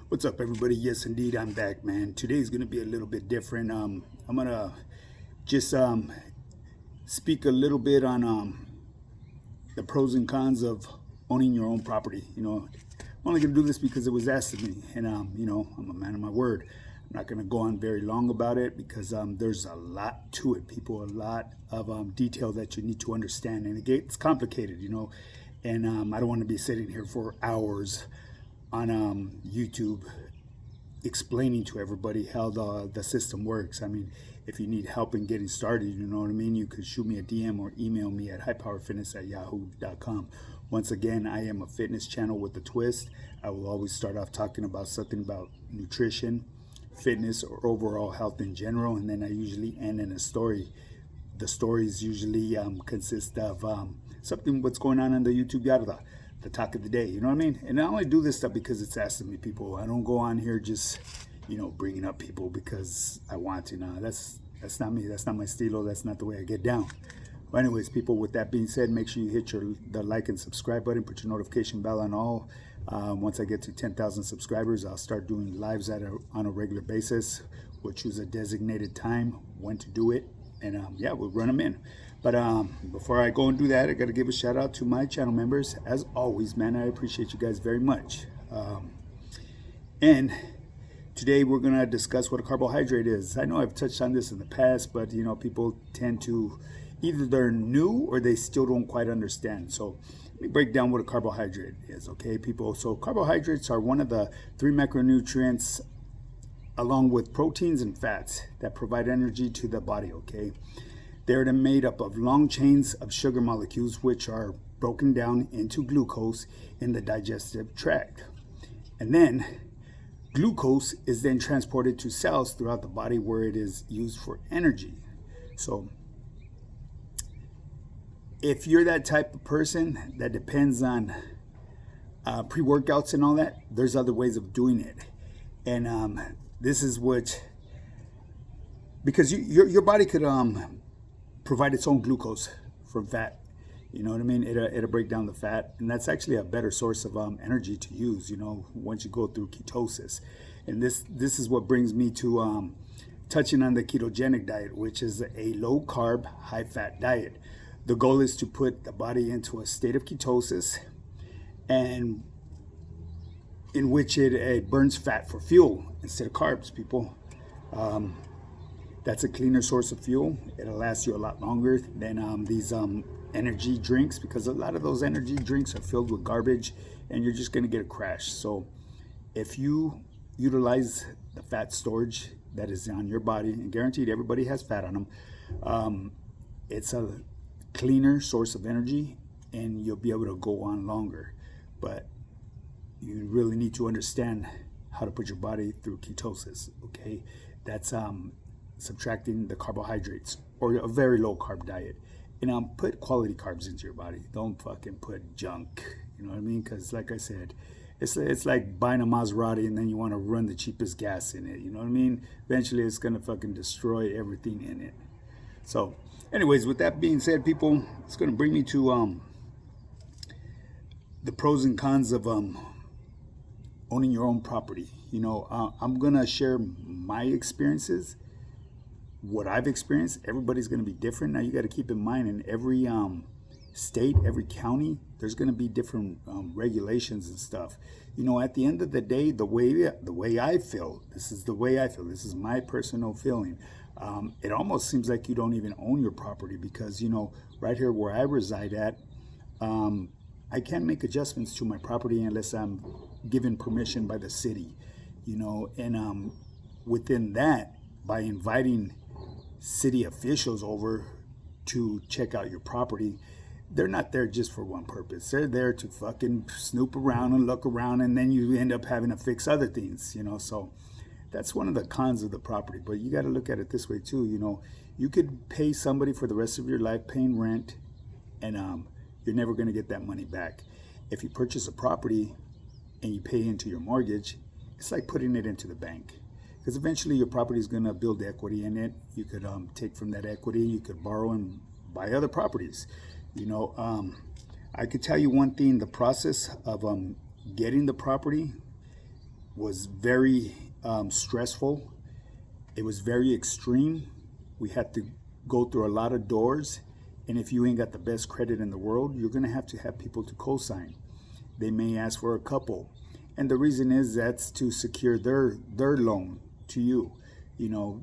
What's up, everybody? Yes, indeed, I'm back, man. Today's gonna be a little bit different. I'm gonna just speak a little bit on the pros and cons of owning your own property. I'm only gonna do this because it was asked of me, and I'm a man of my word. I'm not gonna go on very long about it because there's a lot to it, people. A lot of detail that you need to understand, and it gets complicated, And I don't want to be sitting here for hours on YouTube explaining to everybody how the system works. I mean, if you need help in getting started, you know what I mean, you could shoot me a DM or email me at highpowerfitness@yahoo.com. Once again, I am a fitness channel with a twist. I will always start off talking about something about nutrition, fitness, or overall health in general, and then I usually end in a story. The stories usually consist of something what's going on the YouTube yada, the talk of the day, you know what I mean? And I only do this stuff because it's asked of me, people. I don't go on here just, bringing up people because I want to. No, that's not me. That's not my stilo. That's not the way I get down. Well, anyways, people, with that being said, make sure you hit the like and subscribe button. Put your notification bell on all. Once I get to 10,000 subscribers, I'll start doing lives on a regular basis. We'll choose a designated time when to do it. And yeah, we'll run them in. But before I go and do that, I got to give a shout out to my channel members. As always, man, I appreciate you guys very much. And today we're going to discuss what a carbohydrate is. I know I've touched on this in the past, but people tend to either they're new or they still don't quite understand. So let me break down what a carbohydrate is, okay, people? So carbohydrates are one of the 3 macronutrients along with proteins and fats that provide energy to the body, okay? They're made up of long chains of sugar molecules which are broken down into glucose in the digestive tract. And then glucose is then transported to cells throughout the body where it is used for energy. So if you're that type of person that depends on pre-workouts and all that, there's other ways of doing it. And this is what, because your body could provide its own glucose from fat. You know what I mean? It'll break down the fat, and that's actually a better source of energy to use, once you go through ketosis. And this is what brings me to touching on the ketogenic diet, which is a low carb, high fat diet. The goal is to put the body into a state of ketosis, and in which it burns fat for fuel instead of carbs, people. That's a cleaner source of fuel. It'll last you a lot longer than these energy drinks, because a lot of those energy drinks are filled with garbage and you're just gonna get a crash. So if you utilize the fat storage that is on your body, and guaranteed everybody has fat on them, it's a cleaner source of energy and you'll be able to go on longer. But you really need to understand how to put your body through ketosis, okay? That's subtracting the carbohydrates, or a very low carb diet. And put quality carbs into your body. Don't fucking put junk, you know what I mean? Because like I said, it's like buying a Maserati and then you want to run the cheapest gas in it, you know what I mean? Eventually it's gonna fucking destroy everything in it. So anyways, with that being said, people, it's gonna bring me to the pros and cons of owning your own property. I'm gonna share my experiences, what I've experienced. Everybody's gonna be different. Now you got to keep in mind, in every state, every county, there's gonna be different regulations and stuff. At the end of the day, the way I feel, this is the way I feel. This is my personal feeling. It almost seems like you don't even own your property, because right here where I reside at, I can't make adjustments to my property unless I'm given permission by the city, and within that, by inviting city officials over to check out your property, they're not there just for one purpose. They're there to fucking snoop around and look around, and then you end up having to fix other things, so that's one of the cons of the property. But you got to look at it this way too. You could pay somebody for the rest of your life paying rent, and you're never going to get that money back. If you purchase a property and you pay into your mortgage, it's like putting it into the bank, because eventually your property is going to build equity in it. You could take from that equity, you could borrow and buy other properties. I could tell you one thing: the process of getting the property was very stressful. It was very extreme. We had to go through a lot of doors. And if you ain't got the best credit in the world, you're going to have people to co-sign. They may ask for a couple. And the reason is that's to secure their loan to you,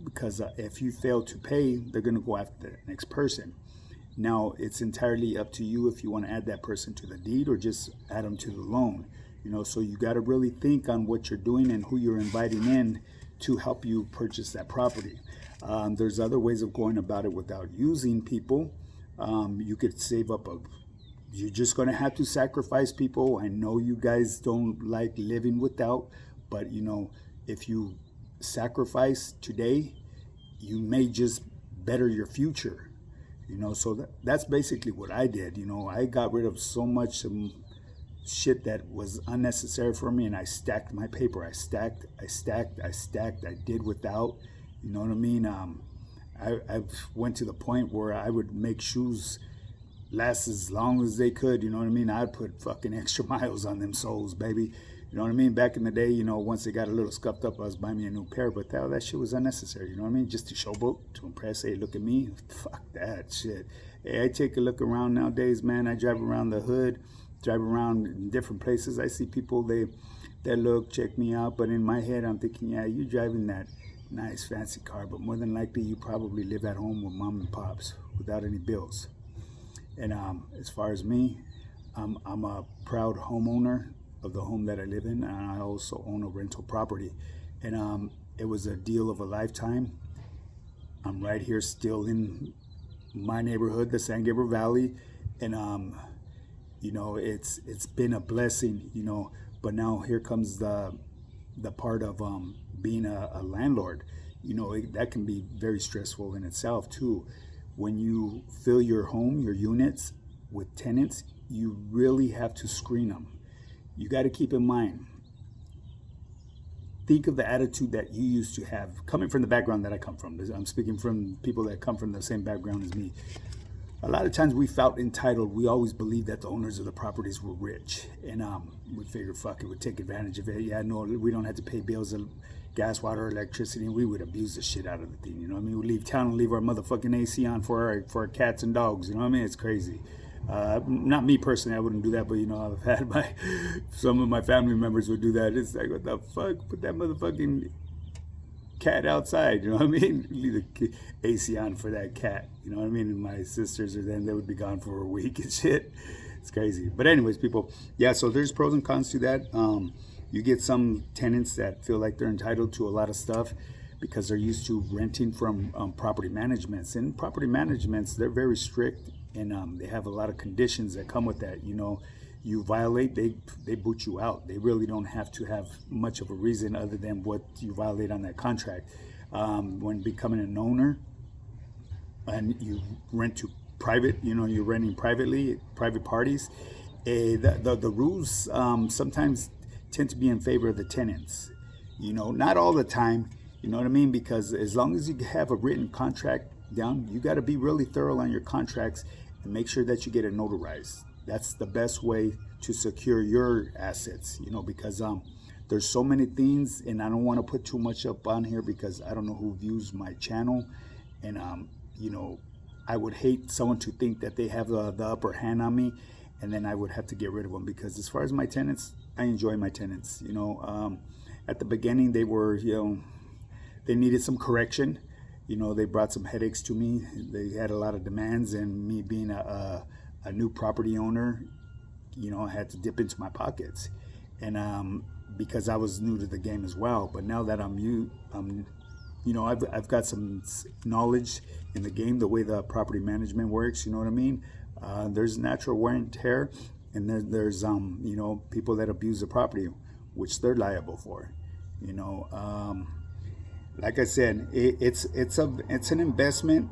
because if you fail to pay, they're going to go after the next person. Now, it's entirely up to you if you want to add that person to the deed or just add them to the loan. So you got to really think on what you're doing and who you're inviting in to help you purchase that property. There's other ways of going about it without using people. You could save up you're just going to have to sacrifice people. I know you guys don't like living without, but if you sacrifice today, you may just better your future. So that's basically what I did. I got rid of so much shit that was unnecessary for me, and I stacked my paper. I stacked. I did without. You know what I mean? I went to the point where I would make shoes last as long as they could. You know what I mean? I'd put fucking extra miles on them soles, baby. You know what I mean? Back in the day, once they got a little scuffed up, I was buying me a new pair, but that shit was unnecessary. You know what I mean? Just to showboat, to impress. Hey, look at me. Fuck that shit. Hey, I take a look around nowadays, man. I drive around the hood, drive around in different places. I see people, they look, check me out, but in my head, I'm thinking, yeah, you driving that nice fancy car, but more than likely, you probably live at home with mom and pops without any bills. And as far as me, I'm a proud homeowner of the home that I live in, and I also own a rental property. And it was a deal of a lifetime. I'm right here still in my neighborhood, the San Gabriel Valley, and it's been a blessing, but now here comes the part of being a landlord. That can be very stressful in itself too. When you fill your home, your units with tenants, you really have to screen them. You got to keep in mind, think of the attitude that you used to have, coming from the background that I come from. I'm speaking from people that come from the same background as me. A lot of times we felt entitled. We always believed that the owners of the properties were rich, and we figured, fuck it, we'd take advantage of it. Yeah, no, we don't have to pay bills of gas, water, electricity, and we would abuse the shit out of the thing. You know what I mean? We'd leave town and leave our motherfucking AC on for our cats and dogs. You know what I mean? It's crazy. Not me personally, I wouldn't do that, but I've had some of my family members would do that. It's like, what the fuck? Put that motherfucking cat outside, you know what I mean? Leave the AC on for that cat, you know what I mean? And my sisters they would be gone for a week and shit. It's crazy. But anyways, people, yeah, so there's pros and cons to that. You get some tenants that feel like they're entitled to a lot of stuff because they're used to renting from property managements. And property managements, they're very strict, and they have a lot of conditions that come with that. You violate, they boot you out. They really don't have to have much of a reason other than what you violate on that contract. When becoming an owner and you rent to private, you're renting privately, private parties, the rules sometimes tend to be in favor of the tenants. Not all the time, you know what I mean? Because as long as you have a written contract down, you got to be really thorough on your contracts and make sure that you get it notarized. That's the best way to secure your assets, because there's so many things, and I don't want to put too much up on here because I don't know who views my channel, and I would hate someone to think that they have the upper hand on me, and then I would have to get rid of them. Because as far as my tenants, I enjoy my tenants. At the beginning they were, they needed some correction. They brought some headaches to me. They had a lot of demands, and me being a new property owner, I had to dip into my pockets, and because I was new to the game as well. But now that I've got some knowledge in the game, the way the property management works. You know what I mean? There's natural wear and tear, and there's people that abuse the property, which they're liable for. Like I said, it's an investment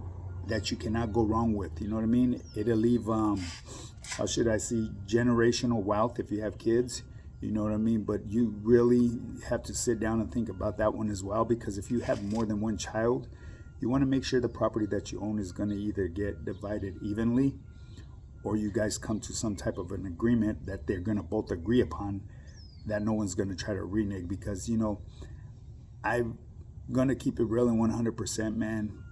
that you cannot go wrong with. You know what I mean? It'll leave how should I say, generational wealth if you have kids. You know what I mean? But you really have to sit down and think about that one as well, because if you have more than one child, you want to make sure the property that you own is going to either get divided evenly, or you guys come to some type of an agreement that they're going to both agree upon that no one's going to try to renege, because, you know, I'm going to keep it real and 100%, man.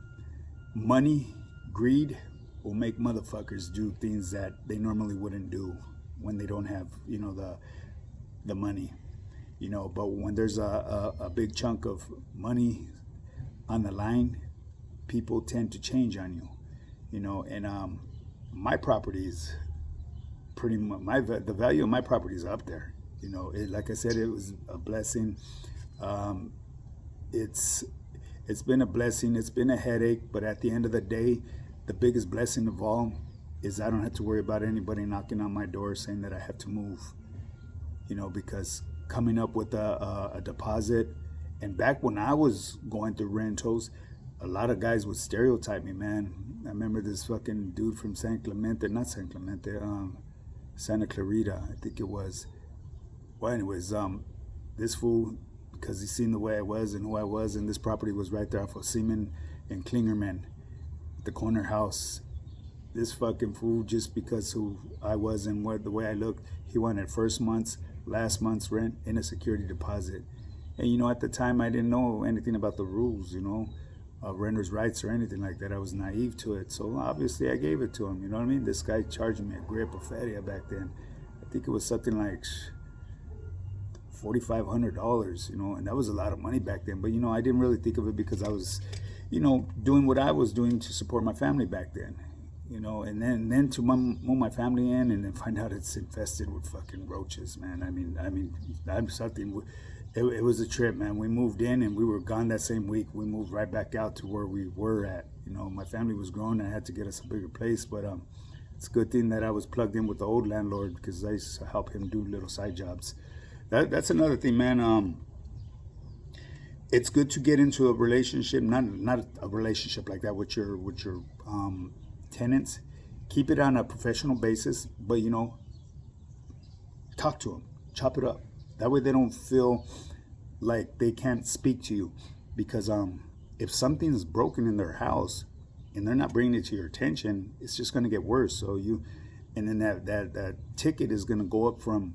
Money, greed will make motherfuckers do things that they normally wouldn't do when they don't have, you know, the money, you know. But when there's a big chunk of money on the line, people tend to change on you, you know. And my property is pretty much, the value of my property is up there, you know. Like I said, it was a blessing. It's been a blessing. It's been a headache, but at the end of the day, the biggest blessing of all is I don't have to worry about anybody knocking on my door saying that I have to move, you know, because coming up with a deposit, and back when I was going through rentals, a lot of guys would stereotype me, man. I remember this fucking dude from Santa Clarita, I think it was. Well, anyways, this fool, because he seen the way I was and who I was, and this property was right there off of Seaman and Klingerman, the corner house. This fucking fool, just because who I was and the way I looked, he wanted first month's, last month's rent, and a security deposit. And, you know, at the time, I didn't know anything about the rules, you know, renter's rights or anything like that. I was naive to it. So obviously I gave it to him, you know what I mean? This guy charged me a grip of feria back then. I think it was something like $4,500, you know, and that was a lot of money back then. But, you know, I didn't really think of it because I was, you know, doing what I was doing to support my family back then, you know. And then to move my family in and then find out it's infested with fucking roaches, man. I mean, I'm something. It was a trip, man. We moved in and we were gone that same week. We moved right back out to where we were at. You know, my family was growing. I had to get us a bigger place, but it's a good thing that I was plugged in with the old landlord, because I used to help him do little side jobs. That's another thing, man. It's good to get into a relationship, not a relationship like that with your tenants. Keep it on a professional basis, but, you know, talk to them, chop it up. That way they don't feel like they can't speak to you, because if something's broken in their house and they're not bringing it to your attention, it's just going to get worse. So and then that ticket is going to go up from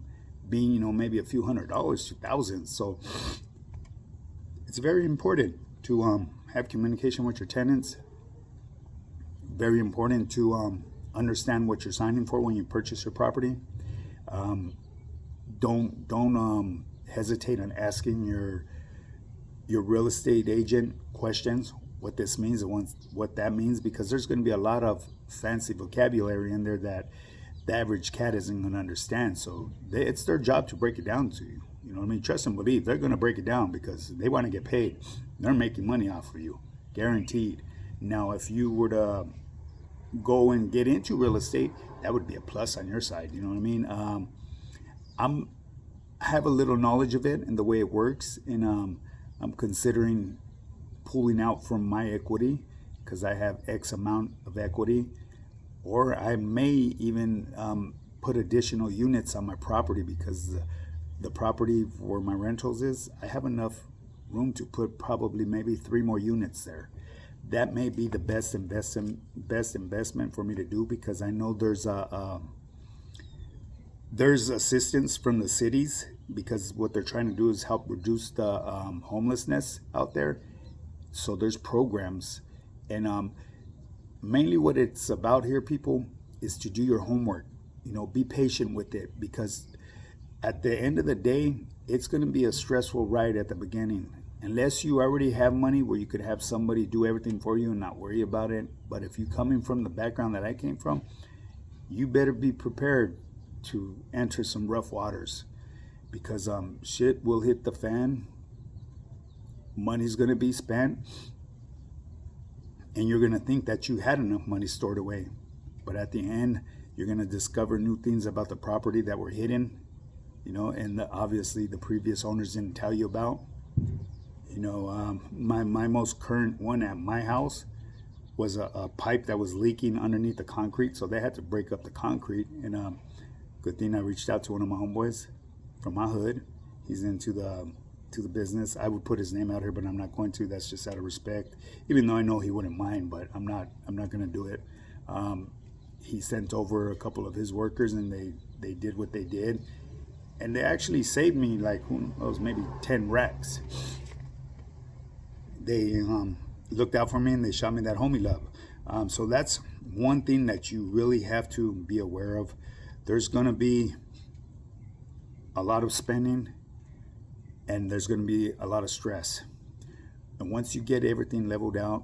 being, you know, maybe a few $100s to thousands. So it's very important to have communication with your tenants. Very important to understand what you're signing for when you purchase your property. Don't hesitate on asking your real estate agent questions, what this means and what that means, because there's going to be a lot of fancy vocabulary in there that the average cat isn't going to understand. So it's their job to break it down to you. You know what I mean? Trust and believe. They're going to break it down because they want to get paid. They're making money off of you, guaranteed. Now, if you were to go and get into real estate, that would be a plus on your side. You know what I mean? I have a little knowledge of it and the way it works, and I'm considering pulling out from my equity because I have X amount of equity, or I may even put additional units on my property, because the property where my rentals is, I have enough room to put probably maybe 3 more units there. That may be the best investment for me to do, because I know there's assistance from the cities, because what they're trying to do is help reduce the homelessness out there. So there's programs, and mainly what it's about here, people, is to do your homework. You know, be patient with it, because at the end of the day, it's going to be a stressful ride at the beginning, unless you already have money where you could have somebody do everything for you and not worry about it. But if you're coming from the background that I came from, you better be prepared to enter some rough waters, because shit will hit the fan. Money's going to be spent, and you're going to think that you had enough money stored away, but at the end you're going to discover new things about the property that were hidden, you know, and obviously the previous owners didn't tell you about. You know, my most current one at my house was a pipe that was leaking underneath the concrete, so they had to break up the concrete. And good thing I reached out to one of my homeboys from my hood. He's into the business. I would put his name out here, but I'm not going to. That's just out of respect, even though I know he wouldn't mind, but I'm not going to do it. He sent over a couple of his workers, and they did what they did. And they actually saved me like, who knows, maybe 10 racks. They looked out for me and they shot me that homie love. So that's one thing that you really have to be aware of. There's going to be a lot of spending and there's going to be a lot of stress. And once you get everything leveled out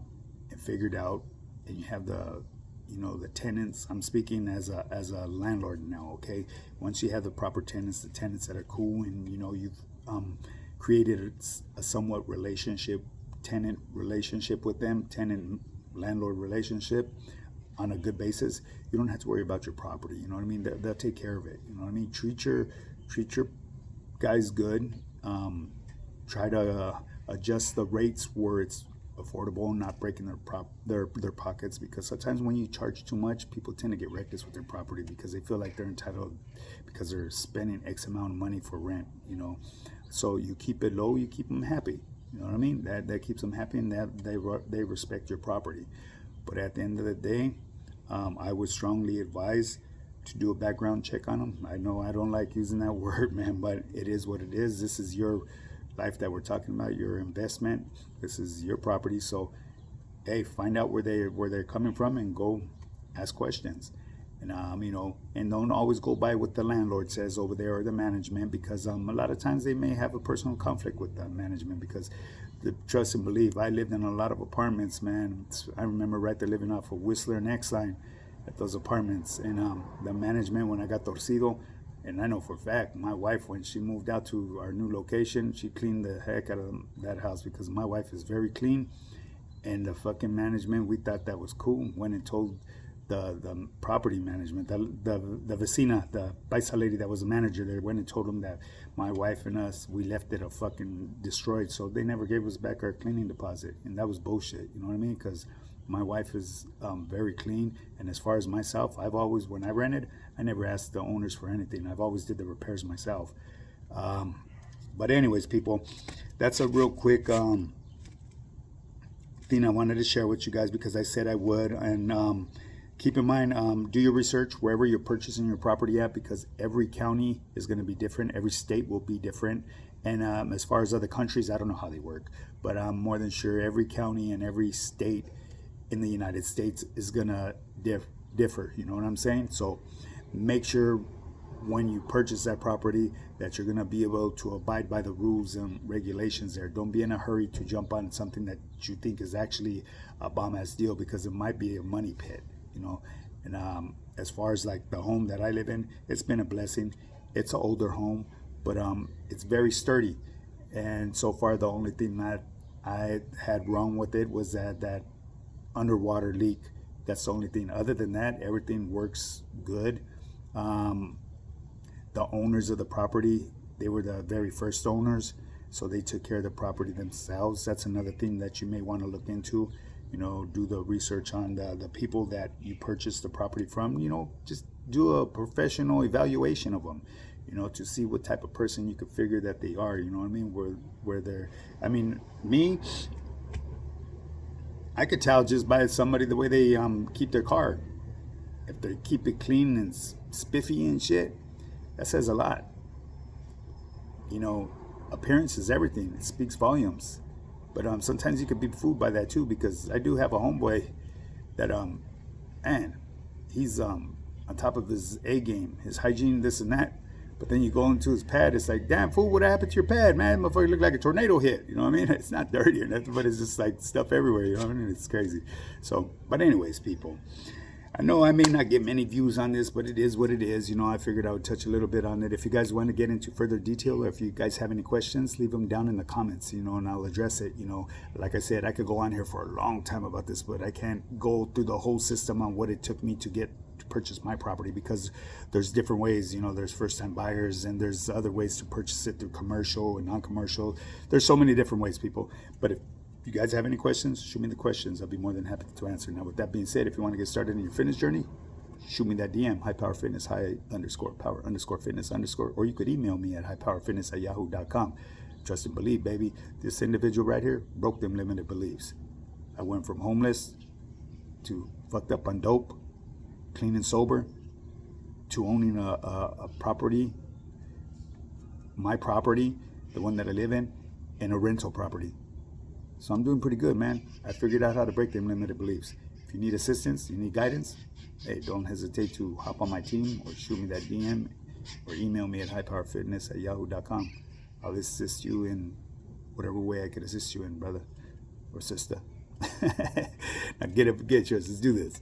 and figured out, and you have the, the tenants. I'm speaking as a landlord now. Okay, once you have the proper tenants, the tenants that are cool, and you've created a somewhat tenant relationship with them, tenant landlord relationship on a good basis. You don't have to worry about your property. You know what I mean? They'll take care of it. You know what I mean? Treat your guys good. Try to adjust the rates where it's affordable, not breaking their pockets, because sometimes when you charge too much, people tend to get reckless with their property because they feel like they're entitled because they're spending X amount of money for rent. So you keep it low, you keep them happy. You know what I mean? That keeps them happy, and that they respect your property. But at the end of the day, I would strongly advise to do a background check on them. I know I don't like using that word, man, but it is what it is. This is your life that we're talking about, your investment. This is your property. So, hey, find out where they're coming from and go ask questions. And and don't always go by what the landlord says over there or the management, because a lot of times they may have a personal conflict with the management. Because trust and believe, I lived in a lot of apartments, man. I remember right there living off of Whistler and X-Line at those apartments, and the management, when I got torcido, and I know for a fact, my wife, when she moved out to our new location, she cleaned the heck out of that house, because my wife is very clean. And the fucking management, we thought that was cool. Went and told the property management, the vecina, the paisa lady that was the manager there, went and told them that my wife and us, we left it a fucking destroyed. So they never gave us back our cleaning deposit. And that was bullshit, you know what I mean? Because my wife is very clean. And as far as myself, I've always, when I rented, I never asked the owners for anything. I've always did the repairs myself. But anyways, people, that's a real quick thing I wanted to share with you guys, because I said I would. And keep in mind, do your research wherever you're purchasing your property at, because every county is going to be different. Every state will be different. And as far as other countries, I don't know how they work, but I'm more than sure every county and every state in the United States is going to differ. You know what I'm saying? So make sure when you purchase that property that you're going to be able to abide by the rules and regulations there. Don't be in a hurry to jump on something that you think is actually a bomb-ass deal, because it might be a money pit. And as far as like the home that I live in, it's been a blessing. It's an older home, but it's very sturdy. And so far, the only thing that I had wrong with it was that underwater leak. That's the only thing. Other than that, everything works good. The owners of the property, they were the very first owners, so they took care of the property themselves. That's another thing that you may want to look into. Do the research on the people that you purchased the property from. Just do a professional evaluation of them, to see what type of person you could figure that they are. You know what I mean? Where they're, me, I could tell just by somebody the way they keep their car. If they keep it clean and spiffy and shit, that says a lot. Appearance is everything. It speaks volumes. But sometimes you could be fooled by that too, because I do have a homeboy that man, he's on top of his A game, his hygiene, this and that. But then you go into his pad, it's like, damn fool, what happened to your pad, man? Motherfucker look like a tornado hit. You know what I mean? It's not dirty or nothing, but it's just like stuff everywhere. You know what I mean? It's crazy. So, but anyways, people, I know I may not get many views on this, but it is what it is. I figured I would touch a little bit on it. If you guys want to get into further detail, or if you guys have any questions, leave them down in the comments, and I'll address it. Like I said, I could go on here for a long time about this, but I can't go through the whole system on what it took me to purchase my property, because there's different ways. There's first-time buyers, and there's other ways to purchase it through commercial and non-commercial. There's so many different ways, people. But if you guys have any questions, shoot me the questions. I'll be more than happy to answer. Now, with that being said, if you want to get started in your fitness journey, shoot me that DM, highpowerfitness, high_power_fitness_, or you could email me at highpowerfitness@yahoo.com. Trust and believe, baby. This individual right here broke them limited beliefs. I went from homeless to fucked up on dope, clean and sober, to owning a property my property, the one that I live in, and a rental property. So I'm doing pretty good, man. I figured out how to break them limited beliefs. If you need assistance, you need guidance, hey, don't hesitate to hop on my team or shoot me that DM or email me at highpowerfitness@yahoo.com. I'll assist you in whatever way I could assist you in, brother or sister. Now get up and get yours. Let's do this.